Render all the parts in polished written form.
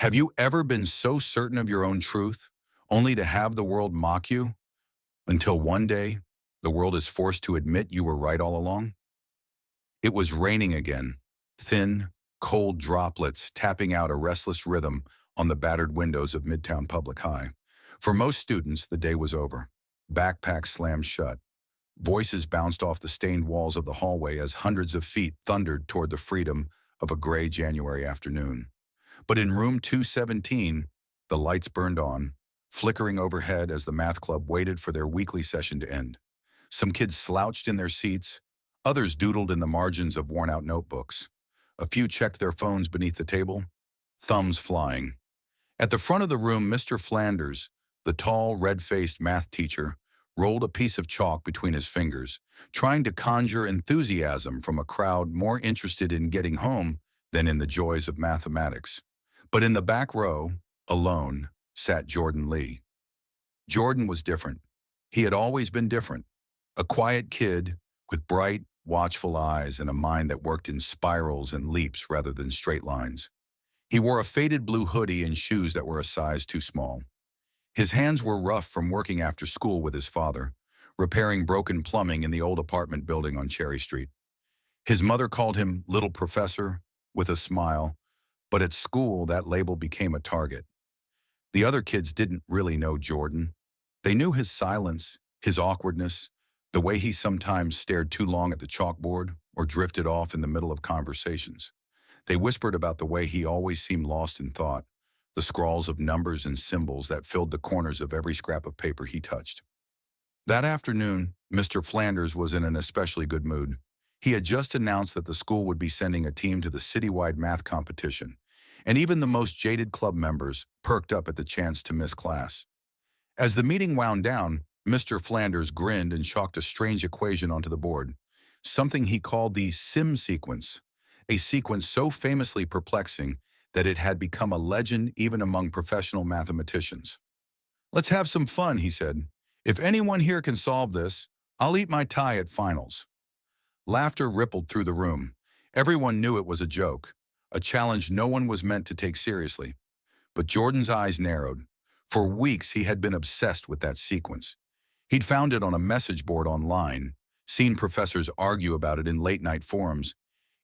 Have you ever been so certain of your own truth, only to have the world mock you, until one day the world is forced to admit you were right all along? It was raining again, thin, cold droplets tapping out a restless rhythm on the battered windows of Midtown Public High. For most students, the day was over. Backpacks slammed shut. Voices bounced off the stained walls of the hallway as hundreds of feet thundered toward the freedom of a gray January afternoon. But in room 217, the lights burned on, flickering overhead as the math club waited for their weekly session to end. Some kids slouched in their seats, others doodled in the margins of worn-out notebooks. A few checked their phones beneath the table, thumbs flying. At the front of the room, Mr. Flanders, the tall, red-faced math teacher, rolled a piece of chalk between his fingers, trying to conjure enthusiasm from a crowd more interested in getting home than in the joys of mathematics. But in the back row, alone, sat Jordan Lee. Jordan was different. He had always been different. A quiet kid with bright, watchful eyes and a mind that worked in spirals and leaps rather than straight lines. He wore a faded blue hoodie and shoes that were a size too small. His hands were rough from working after school with his father, repairing broken plumbing in the old apartment building on Cherry Street. His mother called him Little Professor with a smile, but at school that label became a target. The other kids didn't really know Jordan. They knew his silence, his awkwardness, the way he sometimes stared too long at the chalkboard or drifted off in the middle of conversations. They whispered about the way he always seemed lost in thought, the scrawls of numbers and symbols that filled the corners of every scrap of paper he touched. That afternoon, Mr. Flanders was in an especially good mood. He had just announced that the school would be sending a team to the citywide math competition, and even the most jaded club members perked up at the chance to miss class. As the meeting wound down, Mr. Flanders grinned and chalked a strange equation onto the board, something he called the SIM sequence, a sequence so famously perplexing that it had become a legend even among professional mathematicians. "Let's have some fun," he said. "If anyone here can solve this, I'll eat my tie at finals." Laughter rippled through the room. Everyone knew it was a joke, a challenge no one was meant to take seriously. But Jordan's eyes narrowed. For weeks, he had been obsessed with that sequence. He'd found it on a message board online, seen professors argue about it in late-night forums,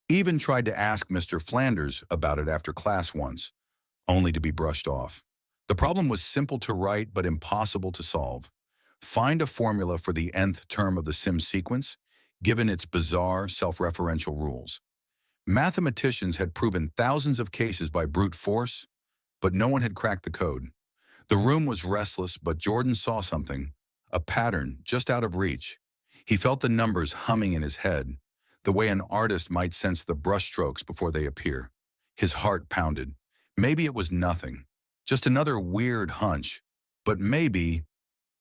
even tried to ask Mr. Flanders about it after class once, only to be brushed off. The problem was simple to write but impossible to solve. Find a formula for the nth term of the SIM sequence, given its bizarre, self-referential rules. Mathematicians had proven thousands of cases by brute force, but no one had cracked the code. The room was restless, but Jordan saw something, a pattern just out of reach. He felt the numbers humming in his head, the way an artist might sense the brushstrokes before they appear. His heart pounded. Maybe it was nothing, just another weird hunch, but maybe.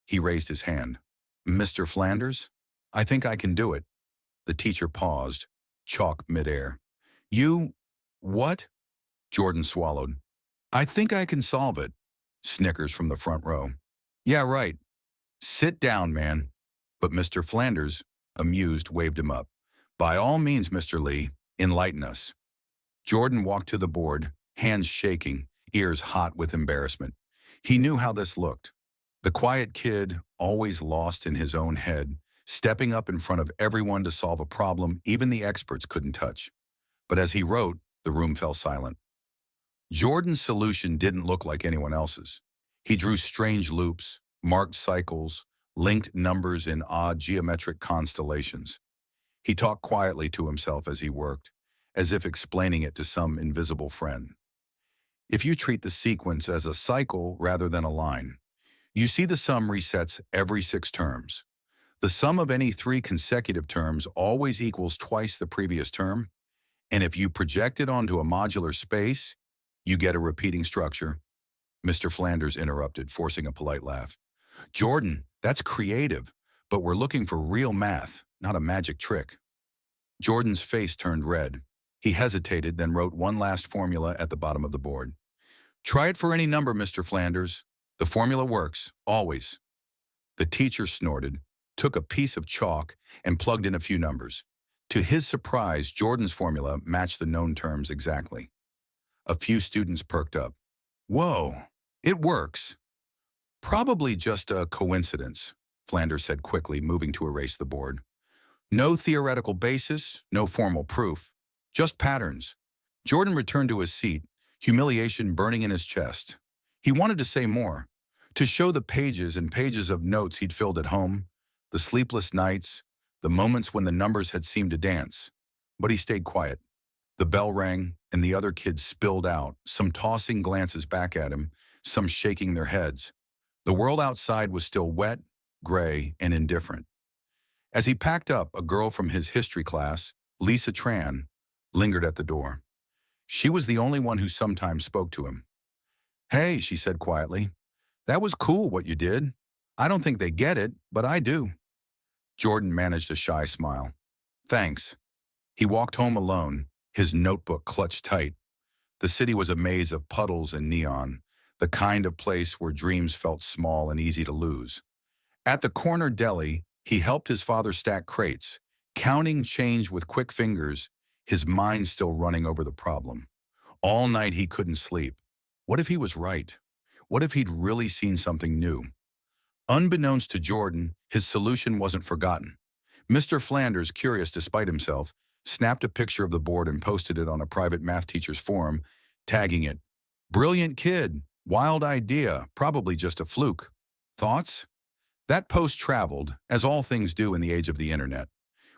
He raised his hand. "Mr. Flanders, I think I can do it." The teacher paused, chalk midair. "You, what?" Jordan swallowed. "I think I can solve it." Snickers from the front row. "Yeah, right. Sit down, man." But Mr. Flanders, amused, waved him up. "By all means, Mr. Lee, enlighten us." Jordan walked to the board, hands shaking, ears hot with embarrassment. He knew how this looked. The quiet kid, always lost in his own head, stepping up in front of everyone to solve a problem even the experts couldn't touch. But as he wrote, the room fell silent. Jordan's solution didn't look like anyone else's. He drew strange loops, marked cycles, linked numbers in odd geometric constellations. He talked quietly to himself as he worked, as if explaining it to some invisible friend. If you treat the sequence as a cycle rather than a line, you see the sum resets every 6 terms. The sum of any 3 consecutive terms always equals twice the previous term, and if you project it onto a modular space, you get a repeating structure. Mr. Flanders interrupted, forcing a polite laugh. "Jordan, that's creative, but we're looking for real math, not a magic trick." Jordan's face turned red. He hesitated, then wrote one last formula at the bottom of the board. "Try it for any number, Mr. Flanders. The formula works, always." The teacher snorted, took a piece of chalk, and plugged in a few numbers. To his surprise, Jordan's formula matched the known terms exactly. A few students perked up. Whoa, it works. Probably just a coincidence, Flanders said quickly, moving to erase the board. No theoretical basis, no formal proof, just patterns. Jordan returned to his seat, humiliation burning in his chest. He wanted to say more, to show the pages and pages of notes he'd filled at home, the sleepless nights, the moments when the numbers had seemed to dance. But he stayed quiet. The bell rang, and the other kids spilled out, some tossing glances back at him, some shaking their heads. The world outside was still wet, gray, and indifferent. As he packed up, a girl from his history class, Lisa Tran, lingered at the door. She was the only one who sometimes spoke to him. "Hey," she said quietly, "that was cool what you did. I don't think they get it, but I do." Jordan managed a shy smile. "Thanks." He walked home alone, his notebook clutched tight. The city was a maze of puddles and neon, the kind of place where dreams felt small and easy to lose. At the corner deli, he helped his father stack crates, counting change with quick fingers, his mind still running over the problem. All night he couldn't sleep. What if he was right? What if he'd really seen something new? Unbeknownst to Jordan, his solution wasn't forgotten. Mr. Flanders, curious despite himself, snapped a picture of the board and posted it on a private math teacher's forum, tagging it, "Brilliant kid, wild idea, probably just a fluke. Thoughts?" That post traveled, as all things do in the age of the internet.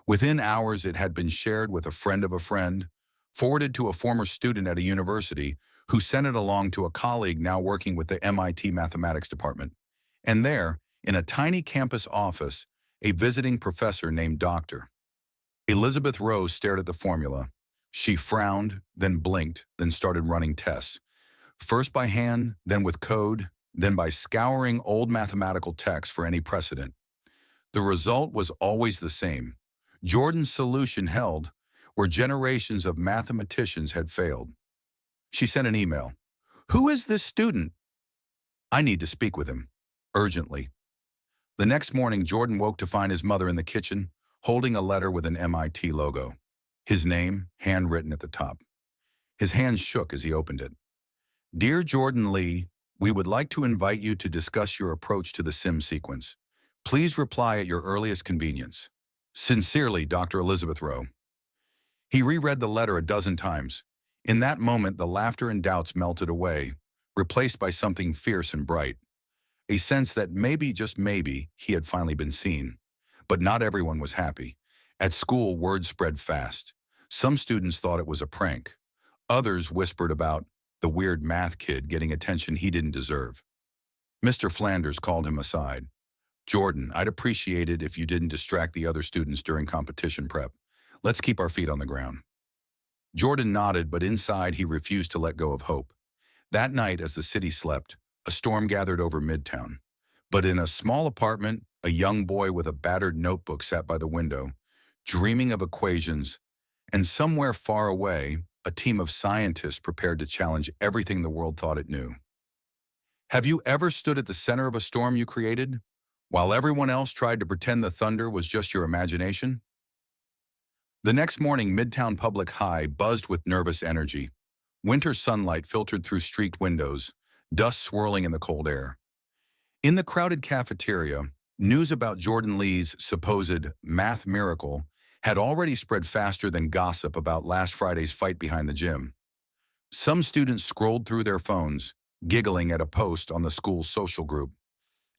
Within hours, it had been shared with a friend of a friend, forwarded to a former student at a university, who sent it along to a colleague now working with the MIT mathematics department. And there, in a tiny campus office, a visiting professor named Dr. Elizabeth Rose stared at the formula. She frowned, then blinked, then started running tests. First by hand, then with code, then by scouring old mathematical texts for any precedent. The result was always the same. Jordan's solution held where generations of mathematicians had failed. She sent an email. "Who is this student? I need to speak with him. Urgently." The next morning, Jordan woke to find his mother in the kitchen, holding a letter with an MIT logo. His name, handwritten at the top. His hands shook as he opened it. "Dear Jordan Lee, we would like to invite you to discuss your approach to the SIM sequence. Please reply at your earliest convenience. Sincerely, Dr. Elizabeth Rowe." He reread the letter a dozen times. In that moment, the laughter and doubts melted away, replaced by something fierce and bright. A sense that maybe, just maybe, he had finally been seen. But not everyone was happy. At school, word spread fast. Some students thought it was a prank. Others whispered about the weird math kid getting attention he didn't deserve. Mr. Flanders called him aside. "Jordan, I'd appreciate it if you didn't distract the other students during competition prep. Let's keep our feet on the ground." Jordan nodded, but inside he refused to let go of hope. That night, as the city slept, a storm gathered over Midtown. But in a small apartment, a young boy with a battered notebook sat by the window, dreaming of equations, and somewhere far away, a team of scientists prepared to challenge everything the world thought it knew. Have you ever stood at the center of a storm you created, while everyone else tried to pretend the thunder was just your imagination? The next morning, Midtown Public High buzzed with nervous energy. Winter sunlight filtered through streaked windows, dust swirling in the cold air. In the crowded cafeteria, news about Jordan Lee's supposed math miracle had already spread faster than gossip about last Friday's fight behind the gym. Some students scrolled through their phones, giggling at a post on the school's social group.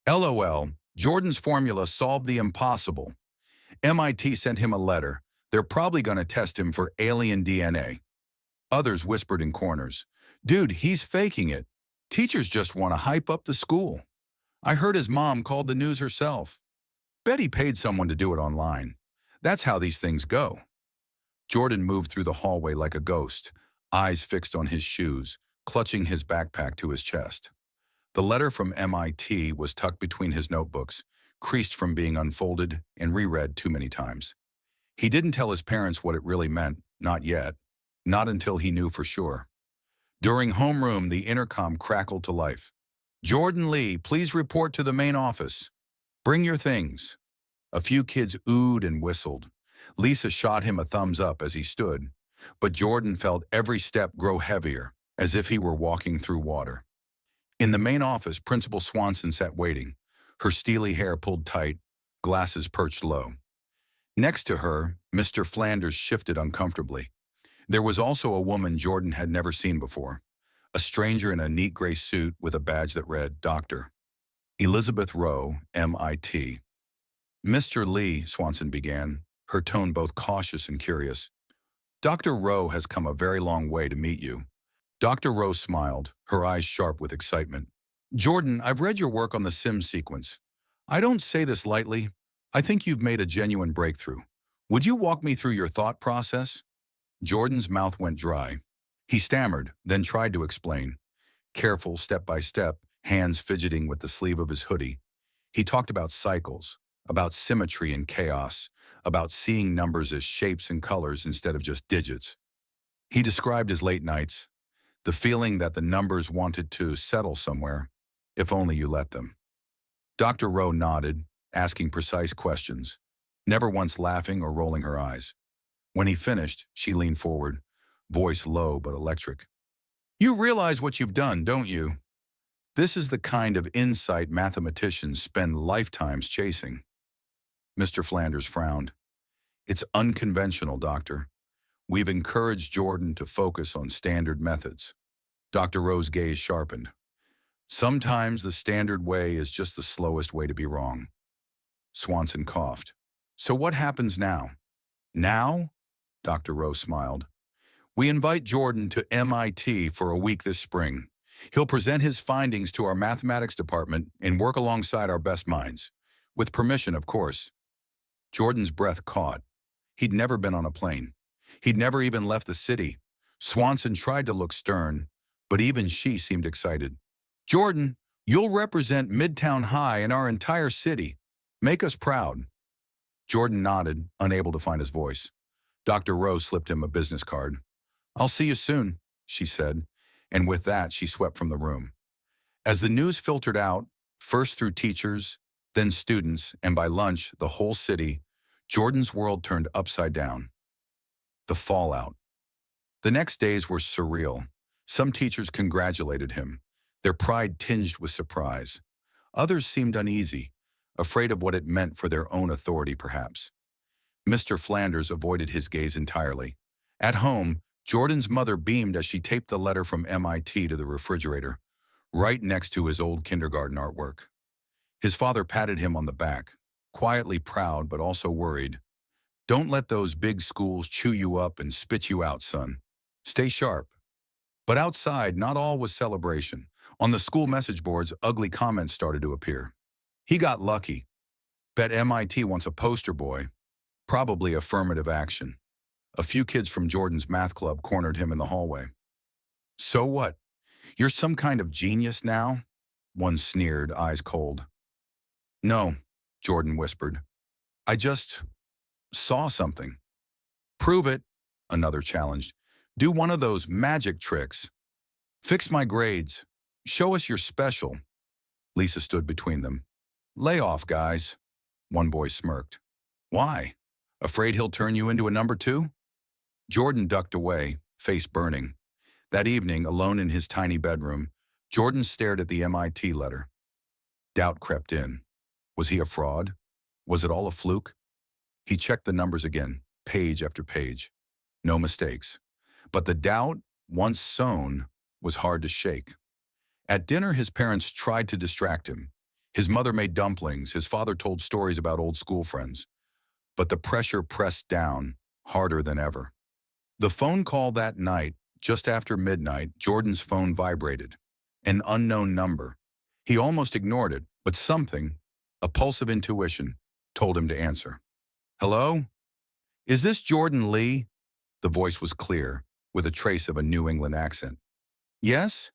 "LOL, Jordan's formula solved the impossible. MIT sent him a letter. They're probably going to test him for alien DNA." Others whispered in corners, "Dude, he's faking it. Teachers just want to hype up the school. I heard his mom called the news herself. Bet he paid someone to do it online. That's how these things go." Jordan moved through the hallway like a ghost, eyes fixed on his shoes, clutching his backpack to his chest. The letter from MIT was tucked between his notebooks, creased from being unfolded and reread too many times. He didn't tell his parents what it really meant, not yet, not until he knew for sure. During homeroom, the intercom crackled to life. "Jordan Lee, please report to the main office. Bring your things." A few kids oohed and whistled. Lisa shot him a thumbs up as he stood, but Jordan felt every step grow heavier, as if he were walking through water. In the main office, Principal Swanson sat waiting, her steely hair pulled tight, glasses perched low. Next to her, Mr. Flanders shifted uncomfortably. There was also a woman Jordan had never seen before, a stranger in a neat gray suit with a badge that read, Dr. Elizabeth Rowe, MIT. Mr. Lee, Swanson began, her tone both cautious and curious. Dr. Rowe has come a very long way to meet you. Dr. Rowe smiled, her eyes sharp with excitement. Jordan, I've read your work on the Sims sequence. I don't say this lightly. I think you've made a genuine breakthrough. Would you walk me through your thought process? Jordan's mouth went dry. He stammered, then tried to explain. Careful, step by step, hands fidgeting with the sleeve of his hoodie. He talked about cycles, about symmetry and chaos, about seeing numbers as shapes and colors instead of just digits. He described his late nights, the feeling that the numbers wanted to settle somewhere, if only you let them. Dr. Rowe nodded, asking precise questions, never once laughing or rolling her eyes. When he finished, she leaned forward, voice low but electric. You realize what you've done, don't you? This is the kind of insight mathematicians spend lifetimes chasing. Mr. Flanders frowned. It's unconventional, Doctor. We've encouraged Jordan to focus on standard methods. Dr. Rowe's gaze sharpened. Sometimes the standard way is just the slowest way to be wrong. Swanson coughed. So what happens now? Now? Dr. Rowe smiled. We invite Jordan to MIT for a week this spring. He'll present his findings to our mathematics department and work alongside our best minds. With permission, of course. Jordan's breath caught. He'd never been on a plane. He'd never even left the city. Swanson tried to look stern, but even she seemed excited. Jordan, you'll represent Midtown High and our entire city. Make us proud. Jordan nodded, unable to find his voice. Dr. Rowe slipped him a business card. I'll see you soon, she said, and with that she swept from the room. As the news filtered out, first through teachers, then students, and by lunch, the whole city, Jordan's world turned upside down. The fallout. The next days were surreal. Some teachers congratulated him, their pride tinged with surprise. Others seemed uneasy, afraid of what it meant for their own authority, perhaps. Mr. Flanders avoided his gaze entirely. At home, Jordan's mother beamed as she taped the letter from MIT to the refrigerator, right next to his old kindergarten artwork. His father patted him on the back, quietly proud but also worried. Don't let those big schools chew you up and spit you out, son. Stay sharp. But outside, not all was celebration. On the school message boards, ugly comments started to appear. He got lucky. Bet MIT wants a poster boy. Probably affirmative action. A few kids from Jordan's math club cornered him in the hallway. So what? You're some kind of genius now? One sneered, eyes cold. No, Jordan whispered. I just saw something. Prove it, another challenged. Do one of those magic tricks. Fix my grades. Show us you're special. Lisa stood between them. Lay off, guys. One boy smirked. Why? Afraid he'll turn you into a number two? Jordan ducked away, face burning. That evening, alone in his tiny bedroom, Jordan stared at the MIT letter. Doubt crept in. Was he a fraud? Was it all a fluke? He checked the numbers again, page after page. No mistakes. But the doubt, once sown, was hard to shake. At dinner, his parents tried to distract him. His mother made dumplings, his father told stories about old school friends. But the pressure pressed down, harder than ever. The phone call that night, just after midnight, Jordan's phone vibrated. An unknown number. He almost ignored it, but something, a pulse of intuition, told him to answer. Hello? Is this Jordan Lee? The voice was clear, with a trace of a New England accent. Yes?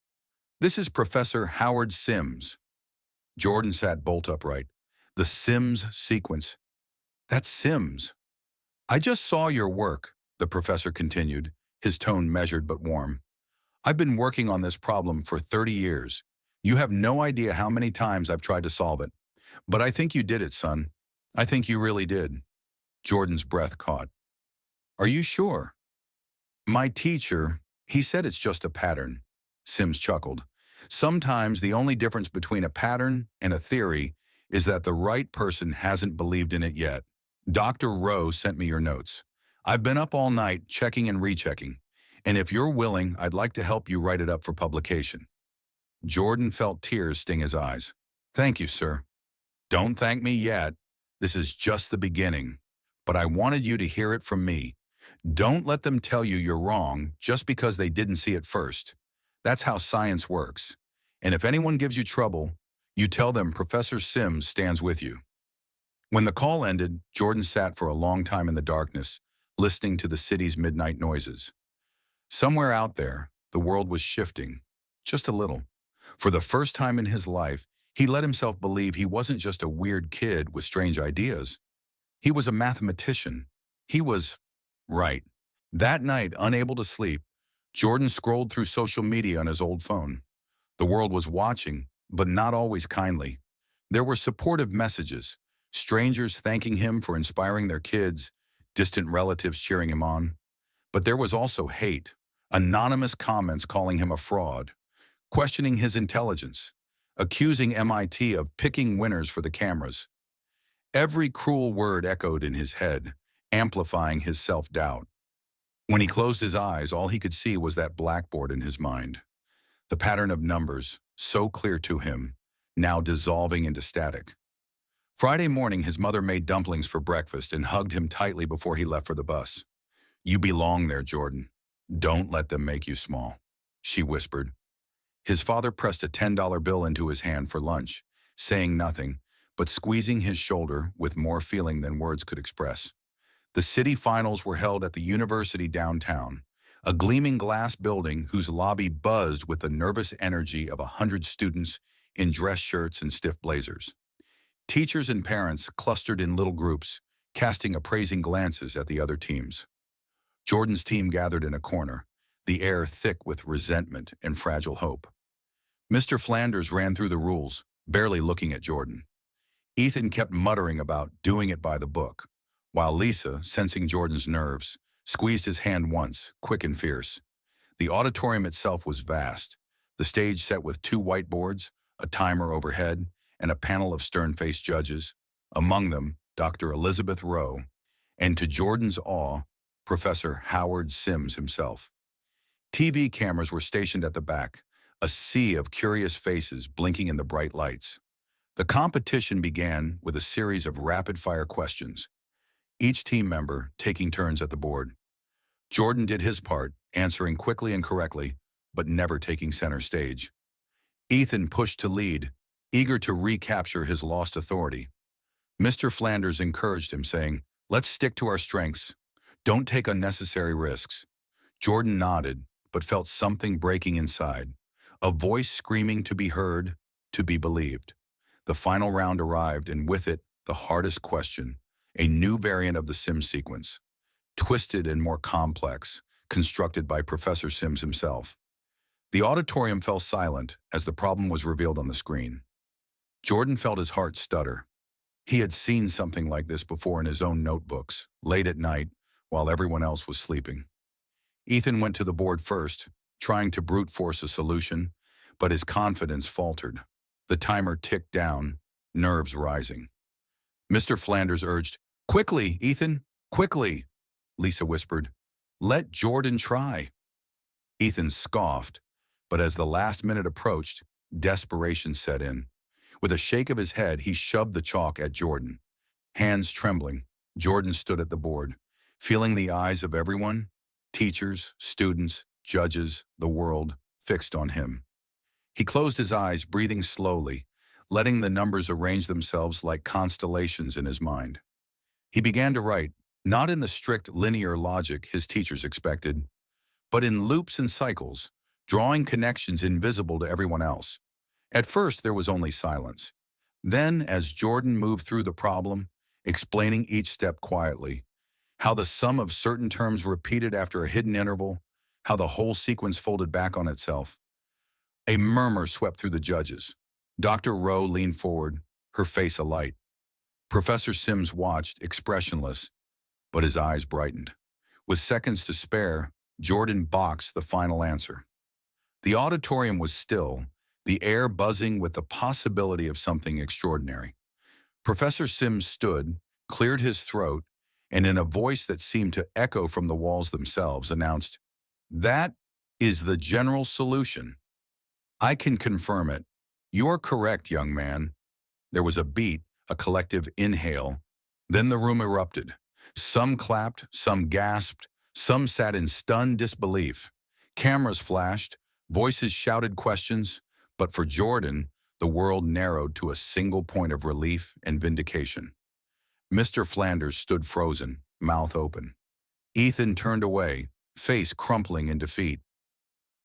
This is Professor Howard Sims. Jordan sat bolt upright. The Sims sequence. That's Sims. I just saw your work, the professor continued, his tone measured but warm. I've been working on this problem for 30 years. You have no idea how many times I've tried to solve it. But I think you did it, son. I think you really did. Jordan's breath caught. Are you sure? My teacher, he said it's just a pattern. Sims chuckled. Sometimes the only difference between a pattern and a theory is that the right person hasn't believed in it yet. Dr. Rowe sent me your notes. I've been up all night checking and rechecking, and if you're willing, I'd like to help you write it up for publication. Jordan felt tears sting his eyes. Thank you, sir. Don't thank me yet. This is just the beginning. But I wanted you to hear it from me. Don't let them tell you you're wrong just because they didn't see it first. That's how science works. And if anyone gives you trouble, you tell them Professor Sims stands with you. When the call ended, Jordan sat for a long time in the darkness, listening to the city's midnight noises. Somewhere out there, the world was shifting, just a little. For the first time in his life, he let himself believe he wasn't just a weird kid with strange ideas. He was a mathematician. He was right. That night, unable to sleep, Jordan scrolled through social media on his old phone. The world was watching, but not always kindly. There were supportive messages, strangers thanking him for inspiring their kids, distant relatives cheering him on. But there was also hate, anonymous comments calling him a fraud, questioning his intelligence, accusing MIT of picking winners for the cameras. Every cruel word echoed in his head, amplifying his self-doubt. When he closed his eyes, all he could see was that blackboard in his mind. The pattern of numbers, so clear to him, now dissolving into static. Friday morning, his mother made dumplings for breakfast and hugged him tightly before he left for the bus. You belong there, Jordan. Don't let them make you small, she whispered. His father pressed a $10 bill into his hand for lunch, saying nothing, but squeezing his shoulder with more feeling than words could express. The city finals were held at the university downtown, a gleaming glass building whose lobby buzzed with the nervous energy of 100 students in dress shirts and stiff blazers. Teachers and parents clustered in little groups, casting appraising glances at the other teams. Jordan's team gathered in a corner, the air thick with resentment and fragile hope. Mr. Flanders ran through the rules, barely looking at Jordan. Ethan kept muttering about doing it by the book, while Lisa, sensing Jordan's nerves, squeezed his hand once, quick and fierce. The auditorium itself was vast, the stage set with 2 whiteboards, a timer overhead, and a panel of stern-faced judges, among them Dr. Elizabeth Rowe, and to Jordan's awe, Professor Howard Sims himself. TV cameras were stationed at the back, a sea of curious faces blinking in the bright lights. The competition began with a series of rapid-fire questions, each team member taking turns at the board. Jordan did his part, answering quickly and correctly, but never taking center stage. Ethan pushed to lead, eager to recapture his lost authority. Mr. Flanders encouraged him, saying, "Let's stick to our strengths. Don't take unnecessary risks." Jordan nodded, but felt something breaking inside, a voice screaming to be heard, to be believed. The final round arrived, and with it, the hardest question, a new variant of the Sims sequence, twisted and more complex, constructed by Professor Sims himself. The auditorium fell silent as the problem was revealed on the screen. Jordan felt his heart stutter. He had seen something like this before in his own notebooks, late at night, while everyone else was sleeping. Ethan went to the board first, trying to brute force a solution, but his confidence faltered. The timer ticked down, nerves rising. Mr. Flanders urged, "Quickly, Ethan, quickly," Lisa whispered. "Let Jordan try." Ethan scoffed, but as the last minute approached, desperation set in. With a shake of his head, he shoved the chalk at Jordan. Hands trembling, Jordan stood at the board, feeling the eyes of everyone, teachers, students, judges, the world, fixed on him. He closed his eyes, breathing slowly, letting the numbers arrange themselves like constellations in his mind. He began to write, not in the strict linear logic his teachers expected, but in loops and cycles, drawing connections invisible to everyone else. At first, there was only silence. Then, as Jordan moved through the problem, explaining each step quietly, how the sum of certain terms repeated after a hidden interval, how the whole sequence folded back on itself. A murmur swept through the judges. Dr. Rowe leaned forward, her face alight. Professor Sims watched, expressionless, but his eyes brightened. With seconds to spare, Jordan boxed the final answer. The auditorium was still, the air buzzing with the possibility of something extraordinary. Professor Sims stood, cleared his throat, and in a voice that seemed to echo from the walls themselves, announced, "That is the general solution. I can confirm it. You're correct, young man." There was a beat, a collective inhale. Then the room erupted. Some clapped, some gasped, some sat in stunned disbelief. Cameras flashed, voices shouted questions, but for Jordan, the world narrowed to a single point of relief and vindication. Mr. Flanders stood frozen, mouth open. Ethan turned away, face crumpling in defeat.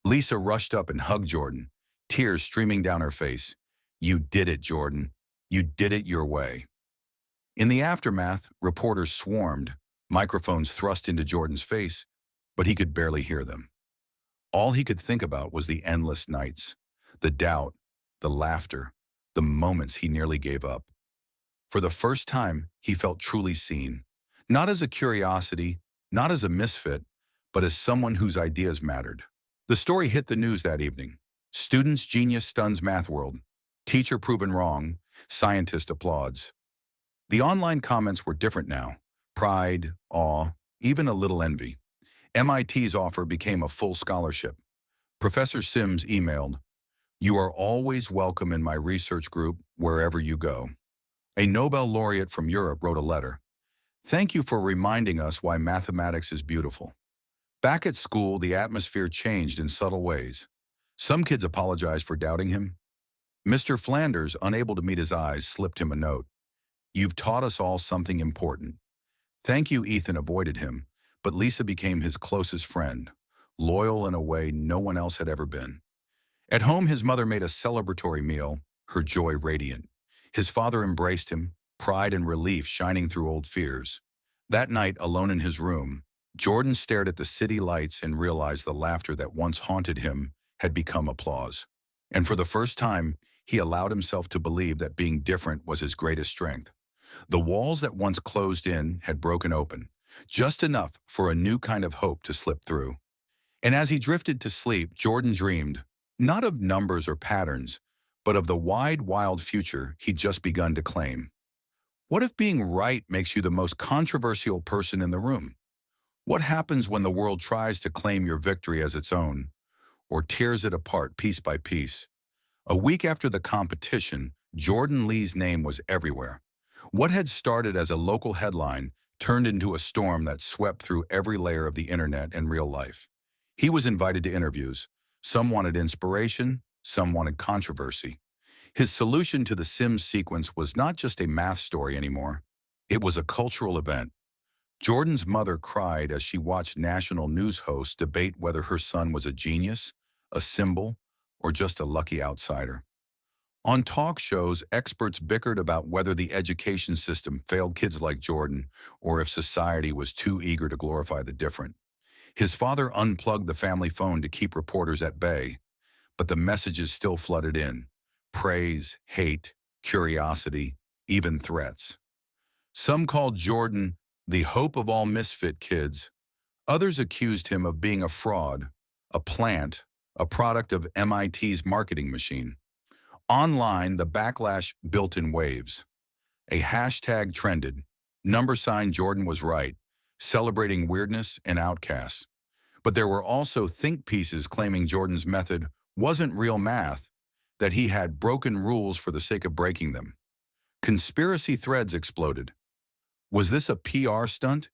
Lisa rushed up and hugged Jordan, tears streaming down her face. "You did it, Jordan. You did it your way." In the aftermath, reporters swarmed, microphones thrust into Jordan's face, but he could barely hear them. All he could think about was the endless nights, the doubt, the laughter, the moments he nearly gave up. For the first time, he felt truly seen, not as a curiosity, not as a misfit, but as someone whose ideas mattered. The story hit the news that evening. Students' genius stuns math world. Teacher proven wrong. Scientist applauds. The online comments were different now. Pride, awe, even a little envy. MIT's offer became a full scholarship. Professor Sims emailed, "You are always welcome in my research group wherever you go." A Nobel laureate from Europe wrote a letter. "Thank you for reminding us why mathematics is beautiful." Back at school, the atmosphere changed in subtle ways. Some kids apologized for doubting him. Mr. Flanders, unable to meet his eyes, slipped him a note. "You've taught us all something important." Thank you, Ethan avoided him, but Lisa became his closest friend, loyal in a way no one else had ever been. At home, his mother made a celebratory meal, her joy radiant. His father embraced him, pride and relief shining through old fears. That night, alone in his room, Jordan stared at the city lights and realized the laughter that once haunted him had become applause. And for the first time, he allowed himself to believe that being different was his greatest strength. The walls that once closed in had broken open, just enough for a new kind of hope to slip through. And as he drifted to sleep, Jordan dreamed, not of numbers or patterns, but of the wide, wild future he'd just begun to claim. What if being right makes you the most controversial person in the room? What happens when the world tries to claim your victory as its own, or tears it apart piece by piece? A week after the competition, Jordan Lee's name was everywhere. What had started as a local headline turned into a storm that swept through every layer of the internet and real life. He was invited to interviews. Some wanted inspiration, some wanted controversy. His solution to the Sims sequence was not just a math story anymore. It was a cultural event. Jordan's mother cried as she watched national news hosts debate whether her son was a genius, a symbol, or just a lucky outsider. On talk shows, experts bickered about whether the education system failed kids like Jordan or if society was too eager to glorify the different. His father unplugged the family phone to keep reporters at bay, but the messages still flooded in. Praise, hate, curiosity, even threats. Some called Jordan the hope of all misfit kids. Others accused him of being a fraud, a plant, a product of MIT's marketing machine. Online, the backlash built in waves. A hashtag trended. # Jordan was right, celebrating weirdness and outcasts. But there were also think pieces claiming Jordan's method wasn't real math, that he had broken rules for the sake of breaking them. Conspiracy threads exploded. Was this a PR stunt?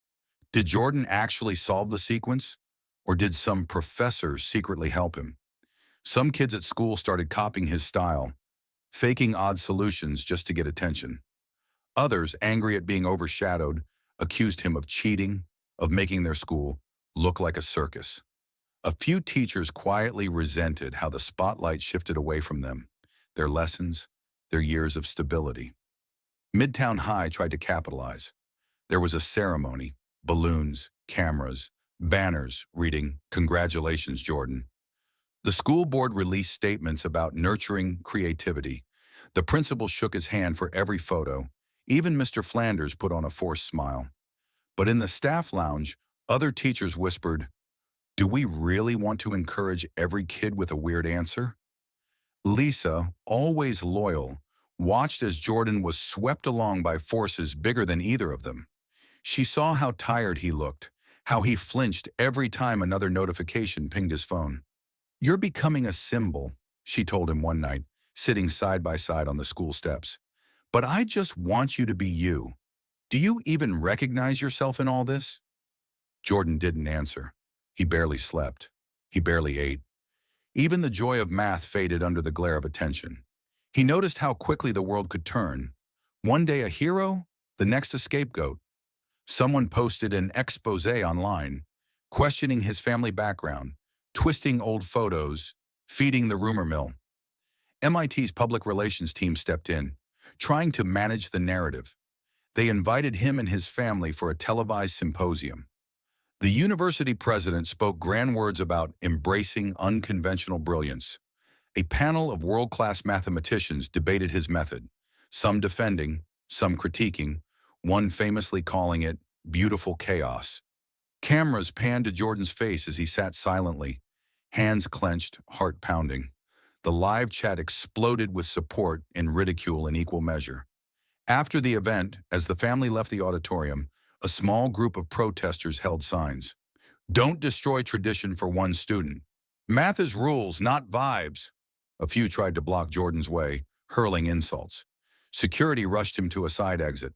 Did Jordan actually solve the sequence? Or did some professor secretly help him? Some kids at school started copying his style, faking odd solutions just to get attention. Others, angry at being overshadowed, accused him of cheating, of making their school look like a circus. A few teachers quietly resented how the spotlight shifted away from them, their lessons, their years of stability. Midtown High tried to capitalize. There was a ceremony, balloons, cameras, banners reading, "Congratulations, Jordan." The school board released statements about nurturing creativity. The principal shook his hand for every photo. Even Mr. Flanders put on a forced smile. But in the staff lounge, other teachers whispered, "Do we really want to encourage every kid with a weird answer?" Lisa, always loyal, watched as Jordan was swept along by forces bigger than either of them. She saw how tired he looked, how he flinched every time another notification pinged his phone. "You're becoming a symbol," she told him one night, sitting side by side on the school steps. "But I just want you to be you. Do you even recognize yourself in all this?" Jordan didn't answer. He barely slept. He barely ate. Even the joy of math faded under the glare of attention. He noticed how quickly the world could turn. One day a hero, the next a scapegoat. Someone posted an expose online, questioning his family background, twisting old photos, feeding the rumor mill. MIT's public relations team stepped in, trying to manage the narrative. They invited him and his family for a televised symposium. The university president spoke grand words about embracing unconventional brilliance. A panel of world-class mathematicians debated his method, some defending, some critiquing, one famously calling it beautiful chaos. Cameras panned to Jordan's face as he sat silently, hands clenched, heart pounding. The live chat exploded with support and ridicule in equal measure. After the event, as the family left the auditorium, a small group of protesters held signs. "Don't destroy tradition for one student. Math is rules, not vibes." A few tried to block Jordan's way, hurling insults. Security rushed him to a side exit.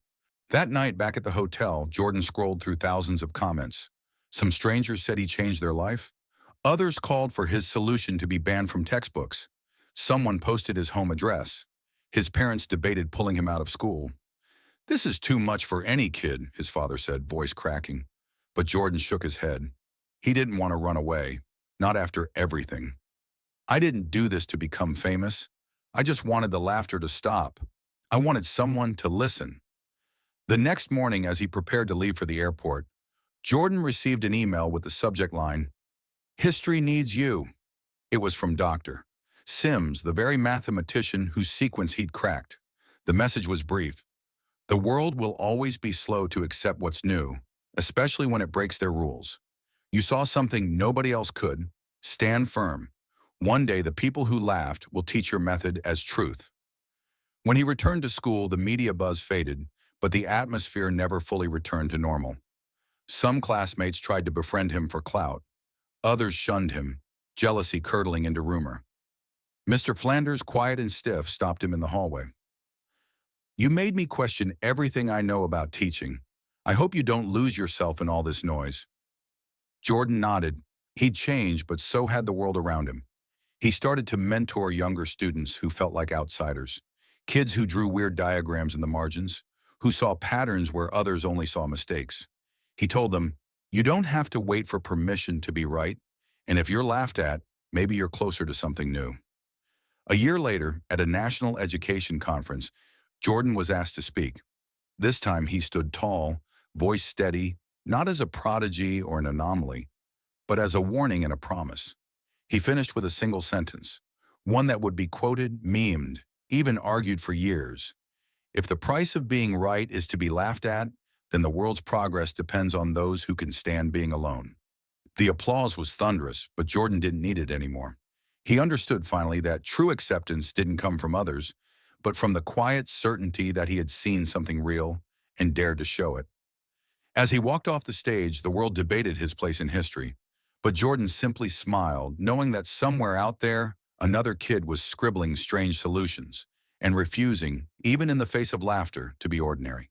That night, back at the hotel, Jordan scrolled through thousands of comments. Some strangers said he changed their life. Others called for his solution to be banned from textbooks. Someone posted his home address. His parents debated pulling him out of school. "This is too much for any kid," his father said, voice cracking. But Jordan shook his head. He didn't want to run away, not after everything. "I didn't do this to become famous. I just wanted the laughter to stop. I wanted someone to listen." The next morning, as he prepared to leave for the airport, Jordan received an email with the subject line, "History needs you." It was from Dr. Sims, the very mathematician whose sequence he'd cracked. The message was brief. "The world will always be slow to accept what's new, especially when it breaks their rules. You saw something nobody else could. Stand firm. One day the people who laughed will teach your method as truth." When he returned to school, the media buzz faded, but the atmosphere never fully returned to normal. Some classmates tried to befriend him for clout. Others shunned him, jealousy curdling into rumor. Mr. Flanders, quiet and stiff, stopped him in the hallway. "You made me question everything I know about teaching. I hope you don't lose yourself in all this noise." Jordan nodded. He'd changed, but so had the world around him. He started to mentor younger students who felt like outsiders. Kids who drew weird diagrams in the margins, who saw patterns where others only saw mistakes. He told them, "You don't have to wait for permission to be right, and if you're laughed at, maybe you're closer to something new." A year later, at a national education conference, Jordan was asked to speak. This time he stood tall, voice steady, not as a prodigy or an anomaly, but as a warning and a promise. He finished with a single sentence, one that would be quoted, memed, even argued for years. "If the price of being right is to be laughed at, then the world's progress depends on those who can stand being alone." The applause was thunderous, but Jordan didn't need it anymore. He understood finally that true acceptance didn't come from others, but from the quiet certainty that he had seen something real and dared to show it. As he walked off the stage, the world debated his place in history, but Jordan simply smiled, knowing that somewhere out there, another kid was scribbling strange solutions and refusing, even in the face of laughter, to be ordinary.